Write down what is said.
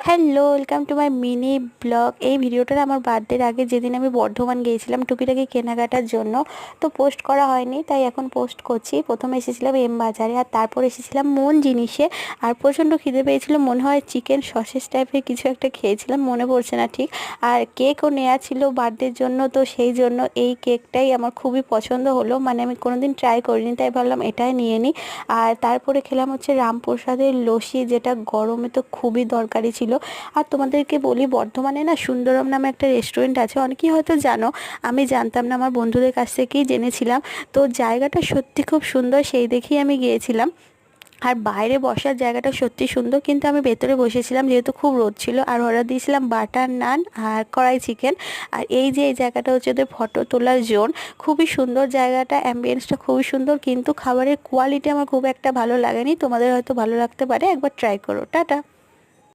Hello, welcome to my mini blog. এই ভিডিওটা আমার বার্থডের আগে যেদিন আমি বর্ধমান গিয়েছিলাম টুকিটাকি কেনাকাটার জন্য, তো পোস্ট করা হয়নি, তাই এখন পোস্ট করছি। প্রথমে এসেছিলাম এম বাজারে, আর তারপর এসেছিলাম মন জিনিসে। আর প্রচণ্ড খিদে পেয়েছিল, মনে হয় চিকেন সসেজ টাইপের কিছু একটা খেয়েছিলাম, মনে পড়ছে না ঠিক। আর কেকও নেওয়া ছিল বার্থডের জন্য, তো সেই জন্য এই কেকটাই আমার খুবই পছন্দ হলো। মানে আমি কোনোদিন ট্রাই করিনি, তাই ভাবলাম এটাই নিয়ে নিই। আর তারপরে খেলাম হচ্ছে রামপ্রসাদের লস্যি, যেটা গরমে তো খুবই দরকারি ছিল। আর তোমাদেরকে বলি, বর্ধমানে না সুন্দরম নামে একটা রেস্টুরেন্ট আছে, অনেকেই হয়তো জানো, আমি জানতাম না, আমার বন্ধুদের কাছ থেকেই জেনেছিলাম। তো জায়গাটা সত্যি খুব সুন্দর, সেই দেখেই আমি গিয়েছিলাম। আর বাইরে বসার জায়গাটা সত্যি সুন্দর, কিন্তু আমি ভেতরে বসেছিলাম যেহেতু খুব রোদ ছিল। আর অর্ডার দিয়েছিলাম বাটার নান আর কড়াই চিকেন। আর এই জায়গাটা হচ্ছে ওদের ফটো তোলার জোন। খুবই সুন্দর জায়গাটা, অ্যাম্বিয়েন্সটা খুবই সুন্দর, কিন্তু খাবারের কোয়ালিটি আমার খুব একটা ভালো লাগেনি। তোমাদের হয়তো ভালো লাগতে পারে, একবার ট্রাই করো। টাটা।